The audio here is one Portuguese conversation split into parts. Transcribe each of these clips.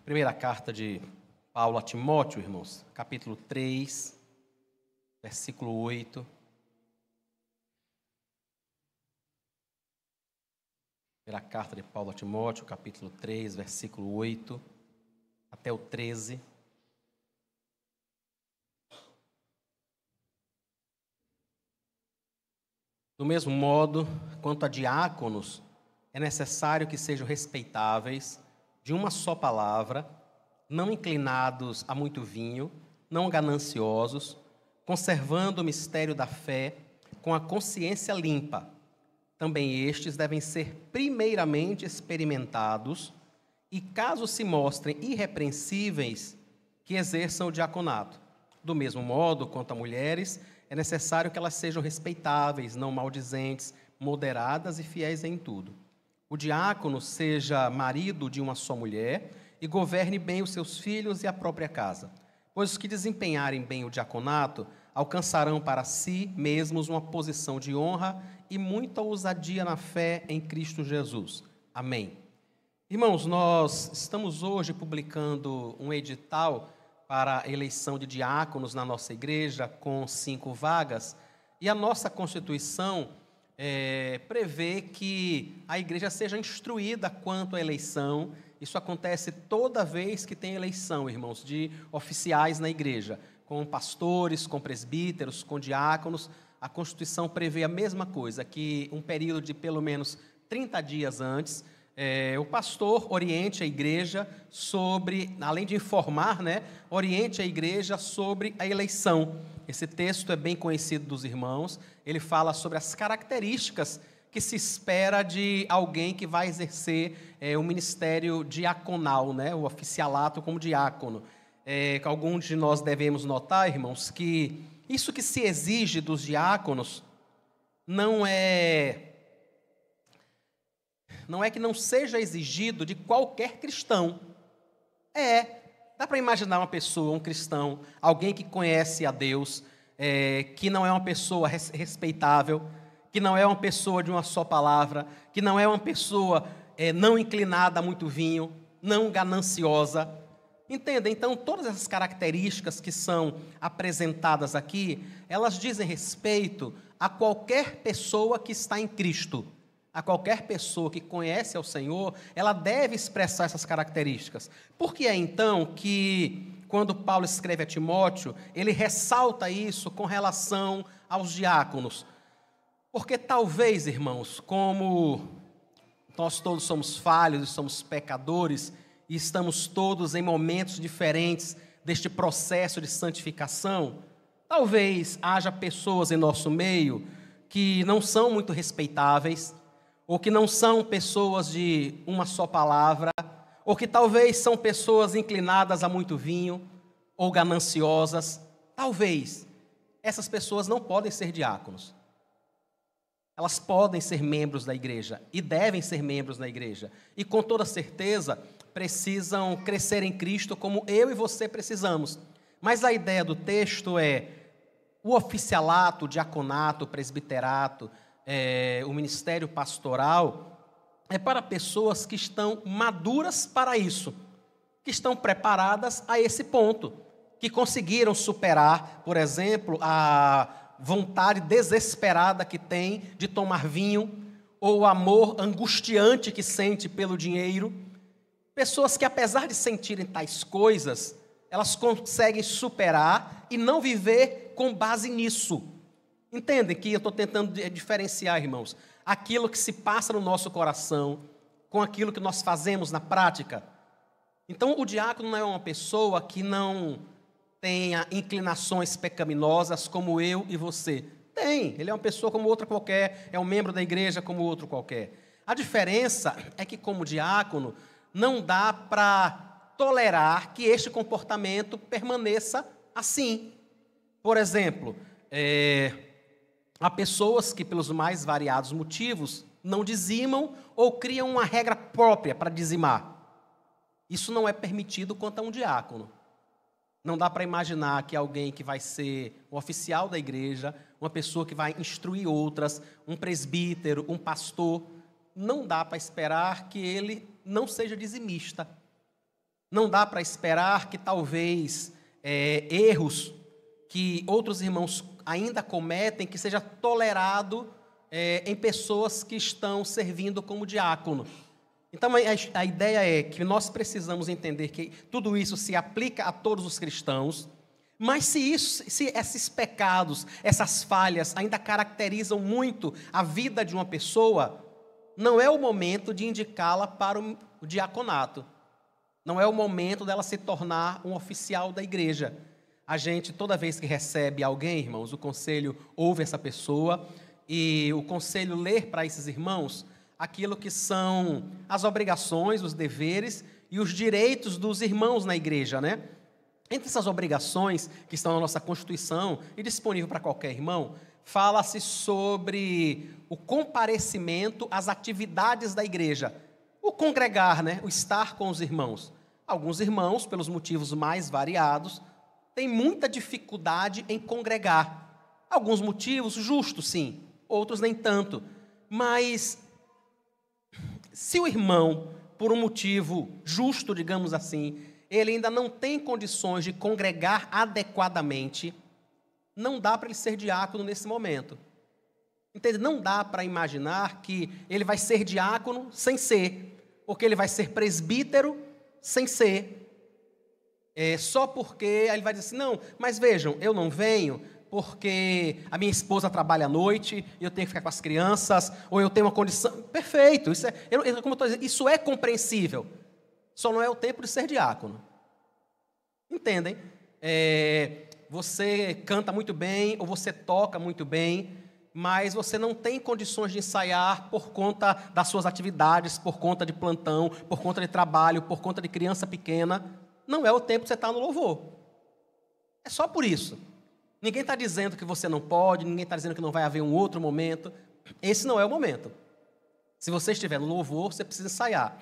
Primeira carta de Paulo a Timóteo, irmãos, capítulo 3, versículo 8. Primeira carta de Paulo a Timóteo, capítulo 3, versículo 8 até o 13. Do mesmo modo, quanto a diáconos, é necessário que sejam respeitáveis, de uma só palavra, não inclinados a muito vinho, não gananciosos, conservando o mistério da fé com a consciência limpa. Também estes devem ser primeiramente experimentados e, caso se mostrem irrepreensíveis, que exerçam o diaconato. Do mesmo modo, quanto a mulheres, é necessário que elas sejam respeitáveis, não maldizentes, moderadas e fiéis em tudo. O diácono seja marido de uma só mulher e governe bem os seus filhos e a própria casa. Pois os que desempenharem bem o diaconato alcançarão para si mesmos uma posição de honra e muita ousadia na fé em Cristo Jesus. Amém. Irmãos, nós estamos hoje publicando um edital para a eleição de diáconos na nossa igreja, com 5 vagas, e a nossa Constituição prevê que a igreja seja instruída quanto à eleição. Isso acontece toda vez que tem eleição, irmãos, de oficiais na igreja, com pastores, com presbíteros, com diáconos. A Constituição prevê a mesma coisa, que um período de pelo menos 30 dias antes, o pastor oriente a igreja sobre, além de informar, oriente a igreja sobre a eleição. Esse texto é bem conhecido dos irmãos. Ele fala sobre as características que se espera de alguém que vai exercer o ministério diaconal, o oficialato como diácono. Alguns de nós devemos notar, irmãos, que isso que se exige dos diáconos não é que não seja exigido de qualquer cristão. Dá para imaginar uma pessoa, um cristão, alguém que conhece a Deus, que não é uma pessoa respeitável, que não é uma pessoa de uma só palavra, que não é uma pessoa não inclinada a muito vinho, não gananciosa. Entenda? Então, todas essas características que são apresentadas aqui, elas dizem respeito a qualquer pessoa que está em Cristo. A qualquer pessoa que conhece ao Senhor, ela deve expressar essas características. Por que é então que, quando Paulo escreve a Timóteo, ele ressalta isso com relação aos diáconos? Porque talvez, irmãos, como nós todos somos falhos e somos pecadores, e estamos todos em momentos diferentes deste processo de santificação, talvez haja pessoas em nosso meio que não são muito respeitáveis, ou que não são pessoas de uma só palavra, ou que talvez são pessoas inclinadas a muito vinho, ou gananciosas. Talvez essas pessoas não podem ser diáconos. Elas podem ser membros da igreja, e devem ser membros da igreja, e com toda certeza precisam crescer em Cristo como eu e você precisamos. Mas a ideia do texto é o oficialato, o diaconato, o presbiterato, o ministério pastoral, é para pessoas que estão maduras para isso, que estão preparadas a esse ponto, que conseguiram superar, por exemplo, a vontade desesperada que tem de tomar vinho, ou o amor angustiante que sente pelo dinheiro. Pessoas que, apesar de sentirem tais coisas, elas conseguem superar e não viver com base nisso. Entendem que eu estou tentando diferenciar, irmãos, aquilo que se passa no nosso coração com aquilo que nós fazemos na prática. Então, o diácono não é uma pessoa que não tenha inclinações pecaminosas como eu e você. Tem, ele é uma pessoa como outra qualquer, é um membro da igreja como outro qualquer. A diferença é que, como diácono, não dá para tolerar que este comportamento permaneça assim. Por exemplo, há pessoas que, pelos mais variados motivos, não dizimam ou criam uma regra própria para dizimar. Isso não é permitido quanto a um diácono. Não dá para imaginar que alguém que vai ser um oficial da igreja, uma pessoa que vai instruir outras, um presbítero, um pastor, não dá para esperar que ele não seja dizimista. Não dá para esperar que talvez erros que outros irmãos ainda cometem, que seja tolerado em pessoas que estão servindo como diácono. Então, a ideia é que nós precisamos entender que tudo isso se aplica a todos os cristãos, mas se esses pecados, essas falhas ainda caracterizam muito a vida de uma pessoa, não é o momento de indicá-la para o diaconato. Não é o momento dela se tornar um oficial da igreja. A gente, toda vez que recebe alguém, irmãos, o conselho ouve essa pessoa e o conselho lê para esses irmãos aquilo que são as obrigações, os deveres e os direitos dos irmãos na igreja, né? Entre essas obrigações que estão na nossa Constituição e disponível para qualquer irmão, fala-se sobre o comparecimento às atividades da igreja. O congregar, né? O estar com os irmãos. Alguns irmãos, pelos motivos mais variados, têm muita dificuldade em congregar. Alguns motivos justos, sim. Outros nem tanto. Mas se o irmão, por um motivo justo, digamos assim, ele ainda não tem condições de congregar adequadamente, não dá para ele ser diácono nesse momento. Entende? Não dá para imaginar que ele vai ser diácono sem ser, porque ele vai ser presbítero sem ser, só porque aí ele vai dizer assim, não, mas vejam, eu não venho porque a minha esposa trabalha à noite e eu tenho que ficar com as crianças, ou eu tenho uma condição... Perfeito, como eu estou dizendo, isso é compreensível, só não é o tempo de ser diácono. Entendem? Você canta muito bem, ou você toca muito bem, mas você não tem condições de ensaiar por conta das suas atividades, por conta de plantão, por conta de trabalho, por conta de criança pequena. Não é o tempo que você está no louvor. É só por isso. Ninguém está dizendo que você não pode, ninguém está dizendo que não vai haver um outro momento. Esse não é o momento. Se você estiver no louvor, você precisa ensaiar.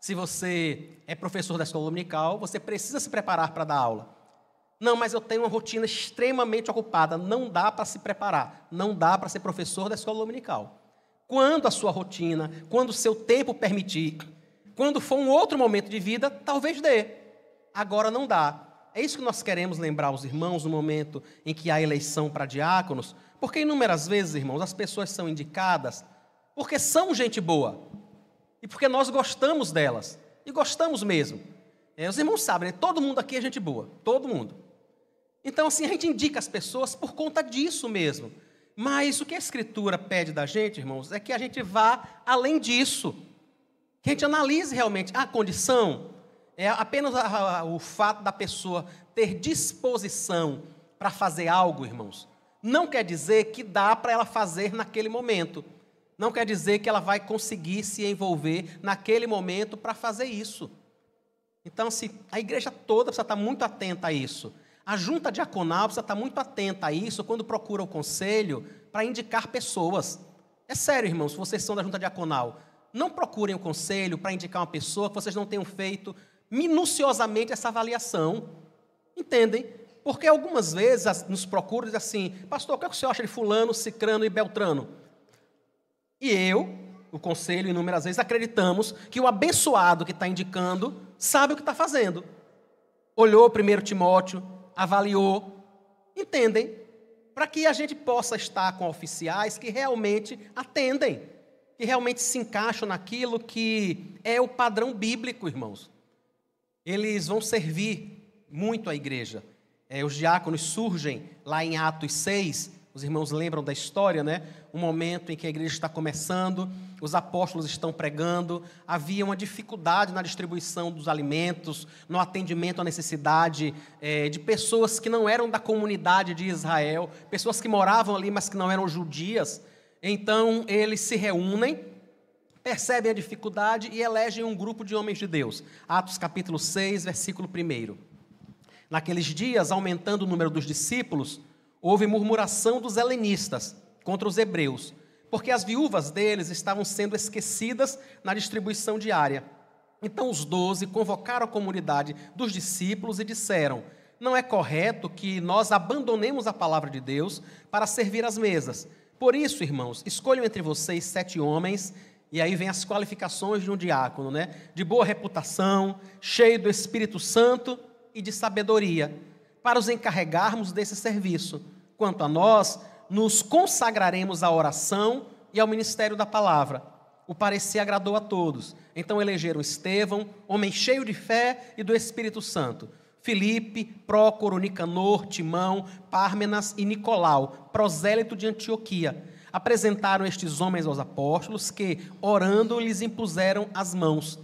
Se você é professor da escola dominical, você precisa se preparar para dar aula. Não, mas eu tenho uma rotina extremamente ocupada. Não dá para se preparar. Não dá para ser professor da escola dominical. Quando a sua rotina, quando o seu tempo permitir, quando for um outro momento de vida, talvez dê. Agora não dá. É isso que nós queremos lembrar os irmãos no momento em que há eleição para diáconos, porque inúmeras vezes, irmãos, as pessoas são indicadas porque são gente boa e porque nós gostamos delas, e gostamos mesmo. Os irmãos sabem, né? Todo mundo aqui é gente boa, todo mundo. Então, assim, a gente indica as pessoas por conta disso mesmo. Mas o que a Escritura pede da gente, irmãos, é que a gente vá além disso, que a gente analise realmente a condição. É apenas o fato da pessoa ter disposição para fazer algo, irmãos, não quer dizer que dá para ela fazer naquele momento. Não quer dizer que ela vai conseguir se envolver naquele momento para fazer isso. Então, a igreja toda precisa estar muito atenta a isso. A junta diaconal precisa estar muito atenta a isso quando procura o conselho para indicar pessoas. É sério, irmãos, se vocês são da junta diaconal, não procurem o conselho para indicar uma pessoa que vocês não tenham feito minuciosamente essa avaliação. Entendem? Porque algumas vezes nos procuram e dizem assim, pastor, o que o senhor acha de fulano, cicrano e beltrano? E eu, o conselho, inúmeras vezes, acreditamos que o abençoado que está indicando sabe o que está fazendo. Olhou 1 Timóteo, avaliou, entendem? Para que a gente possa estar com oficiais que realmente atendem, que realmente se encaixam naquilo que é o padrão bíblico, irmãos. Eles vão servir muito à igreja. Os diáconos surgem lá em Atos 6, os irmãos lembram da história, né? Um momento em que a igreja está começando, os apóstolos estão pregando, havia uma dificuldade na distribuição dos alimentos, no atendimento à necessidade de pessoas que não eram da comunidade de Israel, pessoas que moravam ali, mas que não eram judias. Então, eles se reúnem, percebem a dificuldade e elegem um grupo de homens de Deus. Atos capítulo 6, versículo 1. Naqueles dias, aumentando o número dos discípulos, houve murmuração dos helenistas contra os hebreus, porque as viúvas deles estavam sendo esquecidas na distribuição diária. Então os 12 convocaram a comunidade dos discípulos e disseram, não é correto que nós abandonemos a palavra de Deus para servir às mesas. Por isso, irmãos, escolham entre vocês 7 homens E aí vem as qualificações de um diácono, né? De boa reputação, cheio do Espírito Santo e de sabedoria, para os encarregarmos desse serviço. Quanto a nós, nos consagraremos à oração e ao ministério da palavra. O parecer agradou a todos. Então elegeram Estevão, homem cheio de fé e do Espírito Santo, Filipe, Prócoro, Nicanor, Timão, Pármenas e Nicolau, prosélito de Antioquia. Apresentaram estes homens aos apóstolos que, orando, lhes impuseram as mãos.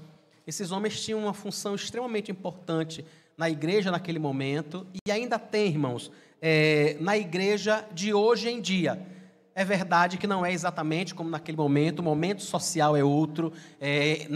Esses homens tinham uma função extremamente importante na igreja naquele momento e ainda tem, irmãos, na igreja de hoje em dia. É verdade que não é exatamente como naquele momento, o momento social é outro,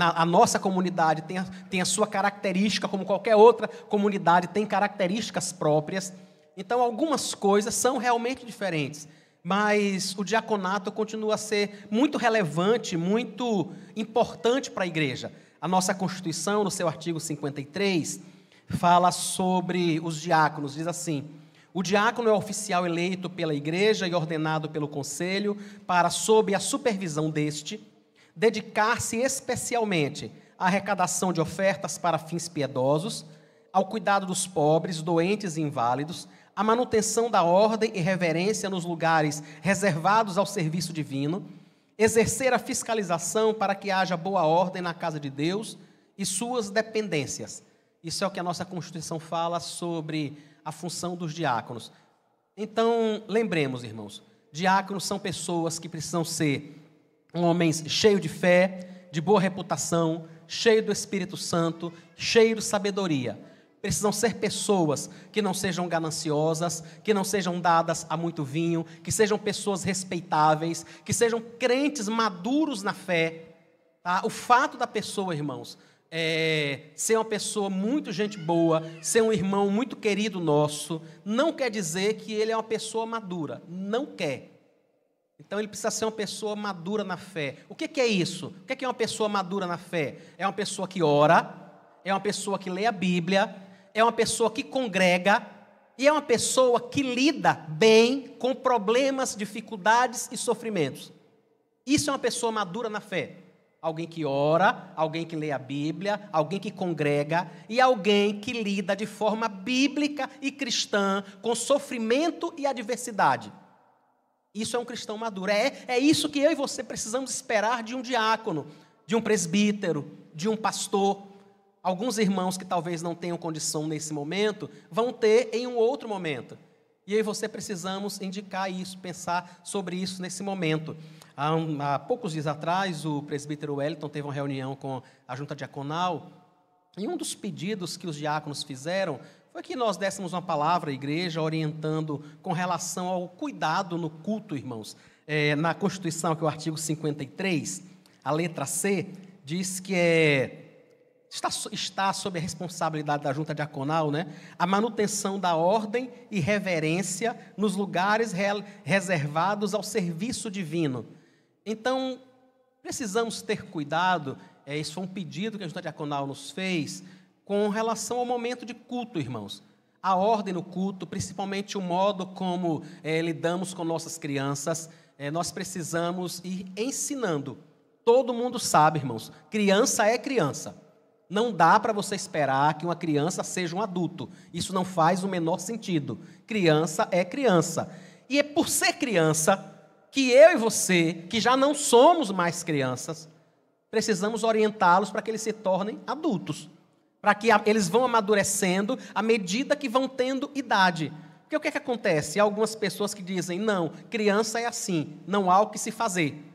a nossa comunidade tem a sua característica, como qualquer outra comunidade tem características próprias. Então, algumas coisas são realmente diferentes, mas o diaconato continua a ser muito relevante, muito importante para a igreja. A nossa Constituição, no seu artigo 53, fala sobre os diáconos, diz assim: o diácono é oficial eleito pela igreja e ordenado pelo conselho para, sob a supervisão deste, dedicar-se especialmente à arrecadação de ofertas para fins piedosos, ao cuidado dos pobres, doentes e inválidos, à manutenção da ordem e reverência nos lugares reservados ao serviço divino, exercer a fiscalização para que haja boa ordem na casa de Deus e suas dependências. Isso é o que a nossa Constituição fala sobre a função dos diáconos. Então, lembremos, irmãos, diáconos são pessoas que precisam ser homens cheios de fé, de boa reputação, cheios do Espírito Santo, cheios de sabedoria. Precisam ser pessoas que não sejam gananciosas, que não sejam dadas a muito vinho, que sejam pessoas respeitáveis, que sejam crentes maduros na fé. Tá? O fato da pessoa, irmãos, ser uma pessoa muito gente boa, ser um irmão muito querido nosso, não quer dizer que ele é uma pessoa madura. Não quer. Então ele precisa ser uma pessoa madura na fé. O que é isso? O que é uma pessoa madura na fé? É uma pessoa que ora, é uma pessoa que lê a Bíblia, é uma pessoa que congrega e é uma pessoa que lida bem com problemas, dificuldades e sofrimentos. Isso é uma pessoa madura na fé. Alguém que ora, alguém que lê a Bíblia, alguém que congrega e alguém que lida de forma bíblica e cristã com sofrimento e adversidade. Isso é um cristão maduro. É isso que eu e você precisamos esperar de um diácono, de um presbítero, de um pastor. Alguns irmãos que talvez não tenham condição nesse momento, vão ter em um outro momento. E eu e você precisamos indicar isso, pensar sobre isso nesse momento. Há poucos dias atrás, o presbítero Wellington teve uma reunião com a junta diaconal, e um dos pedidos que os diáconos fizeram foi que nós dessemos uma palavra à igreja, orientando com relação ao cuidado no culto, irmãos. Na Constituição, que é o artigo 53, a letra C, diz que está sob a responsabilidade da junta diaconal, né, a manutenção da ordem e reverência nos lugares reservados ao serviço divino. Então, precisamos ter cuidado, isso foi um pedido que a junta diaconal nos fez, com relação ao momento de culto, irmãos. A ordem no culto, principalmente o modo como lidamos com nossas crianças, nós precisamos ir ensinando. Todo mundo sabe, irmãos, criança é criança. Não dá para você esperar que uma criança seja um adulto. Isso não faz o menor sentido. Criança é criança. E é por ser criança que eu e você, que já não somos mais crianças, precisamos orientá-los para que eles se tornem adultos. Para que eles vão amadurecendo à medida que vão tendo idade. Porque o que acontece? Há algumas pessoas que dizem, não, criança é assim, não há o que se fazer.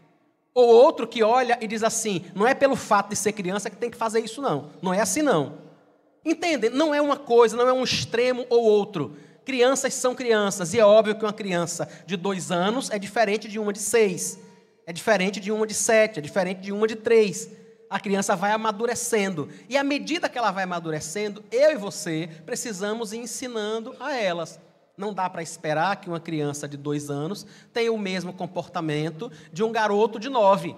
Ou outro que olha e diz assim, não é pelo fato de ser criança que tem que fazer isso não. Não é assim não. Entende? Não é uma coisa, não é um extremo ou outro. Crianças são crianças. E é óbvio que uma criança de 2 anos é diferente de uma de 6. É diferente de uma de 7. É diferente de uma de 3. A criança vai amadurecendo. E à medida que ela vai amadurecendo, eu e você precisamos ir ensinando a elas. Não dá para esperar que uma criança de 2 anos tenha o mesmo comportamento de um garoto de 9,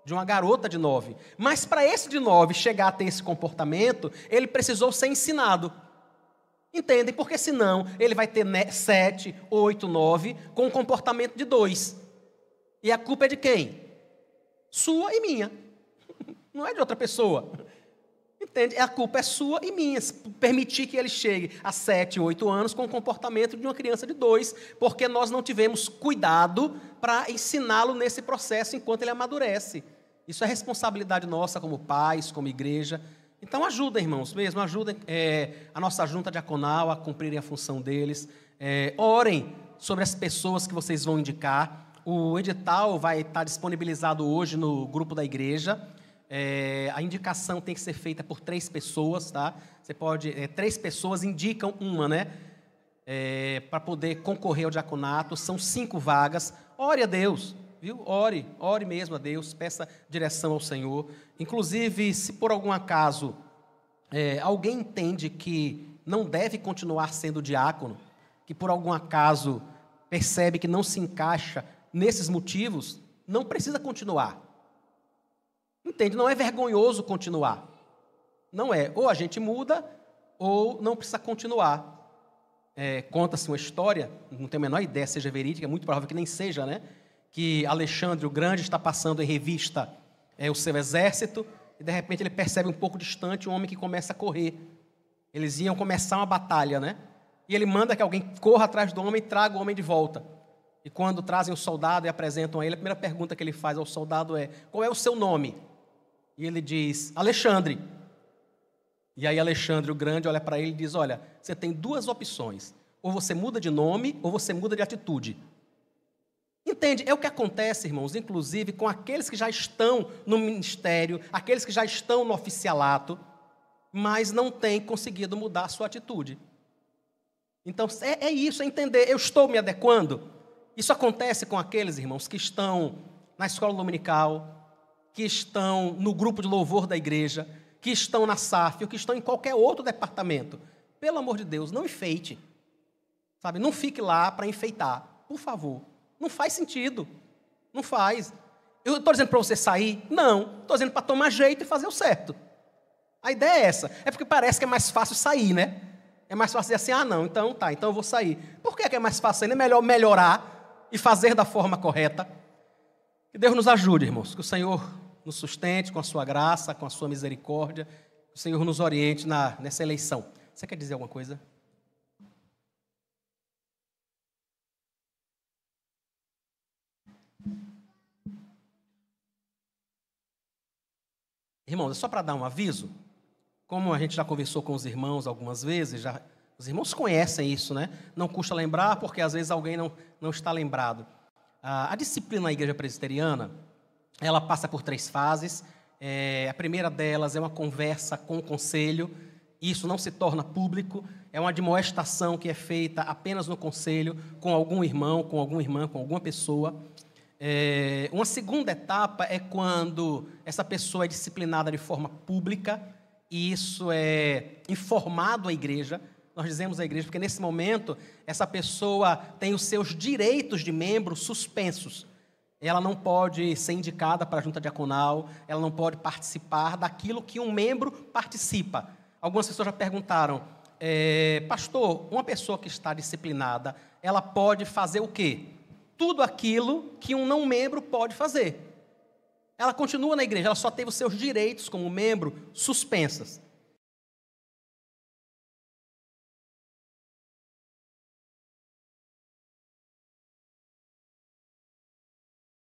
de uma garota de 9. Mas para esse de 9 chegar a ter esse comportamento, ele precisou ser ensinado. Entendem? Porque senão ele vai ter 7, 8, 9 com um comportamento de 2. E a culpa é de quem? sua e minha. Não é de outra pessoa. Entende? A culpa é sua e minha. Permitir que ele chegue a 7, 8 anos com o comportamento de uma criança de 2, porque nós não tivemos cuidado para ensiná-lo nesse processo enquanto ele amadurece. Isso é responsabilidade nossa como pais, como igreja. Então ajudem, irmãos, mesmo, ajudem a nossa junta diaconal a cumprirem a função deles. Orem sobre as pessoas que vocês vão indicar. O edital vai estar disponibilizado hoje no grupo da igreja. A indicação tem que ser feita por 3 pessoas, tá? Você pode, 3 pessoas indicam uma, né? Para poder concorrer ao diaconato. São 5 vagas. Ore a Deus, viu? Ore mesmo a Deus, peça direção ao Senhor. Inclusive, se por algum acaso alguém entende que não deve continuar sendo diácono, que por algum acaso percebe que não se encaixa nesses motivos, não precisa continuar. Entende? Não é vergonhoso continuar. Não é. Ou a gente muda, ou não precisa continuar. Conta-se uma história, não tenho a menor ideia se seja verídica, é muito provável que nem seja, né? Que Alexandre o Grande está passando em revista o seu exército, e de repente ele percebe um pouco distante um homem que começa a correr. Eles iam começar uma batalha, né? E ele manda que alguém corra atrás do homem e traga o homem de volta. E quando trazem o soldado e apresentam a ele, a primeira pergunta que ele faz ao soldado é: qual é o seu nome? E ele diz: Alexandre. E aí Alexandre o Grande olha para ele e diz: olha, você tem 2 opções. Ou você muda de nome, ou você muda de atitude. Entende? É o que acontece, irmãos, inclusive com aqueles que já estão no ministério, aqueles que já estão no oficialato, mas não têm conseguido mudar a sua atitude. Então, é isso, é entender, eu estou me adequando. Isso acontece com aqueles, irmãos, que estão na escola dominical, que estão no grupo de louvor da igreja, que estão na SAF, ou que estão em qualquer outro departamento. Pelo amor de Deus, não enfeite. Sabe? Não fique lá para enfeitar, por favor. Não faz sentido. Não faz. Eu estou dizendo para você sair? Não. Estou dizendo para tomar jeito e fazer o certo. A ideia é essa. É porque parece que é mais fácil sair, né? É mais fácil dizer assim: não, então tá, então eu vou sair. Por que é mais fácil sair? Não é melhor melhorar e fazer da forma correta? Que Deus nos ajude, irmãos. Que o Senhor nos sustente com a sua graça, com a sua misericórdia. Que o Senhor nos oriente nessa eleição. Você quer dizer alguma coisa? Irmãos, é só para dar um aviso. Como a gente já conversou com os irmãos algumas vezes, os irmãos conhecem isso, né? Não custa lembrar, porque às vezes alguém não está lembrado. A disciplina na igreja presbiteriana, ela passa por 3 fases. A primeira delas é uma conversa com o conselho. Isso não se torna público. É uma admoestação que é feita apenas no conselho, com algum irmão, com alguma irmã, com alguma pessoa. Uma segunda etapa é quando essa pessoa é disciplinada de forma pública, e isso é informado à igreja. Nós dizemos à igreja porque nesse momento essa pessoa tem os seus direitos de membro suspensos. Ela não pode ser indicada para a junta diaconal, ela não pode participar daquilo que um membro participa. Algumas pessoas já perguntaram: pastor, uma pessoa que está disciplinada, ela pode fazer o quê? Tudo aquilo que um não membro pode fazer. Ela continua na igreja, ela só teve os seus direitos como membro suspensos.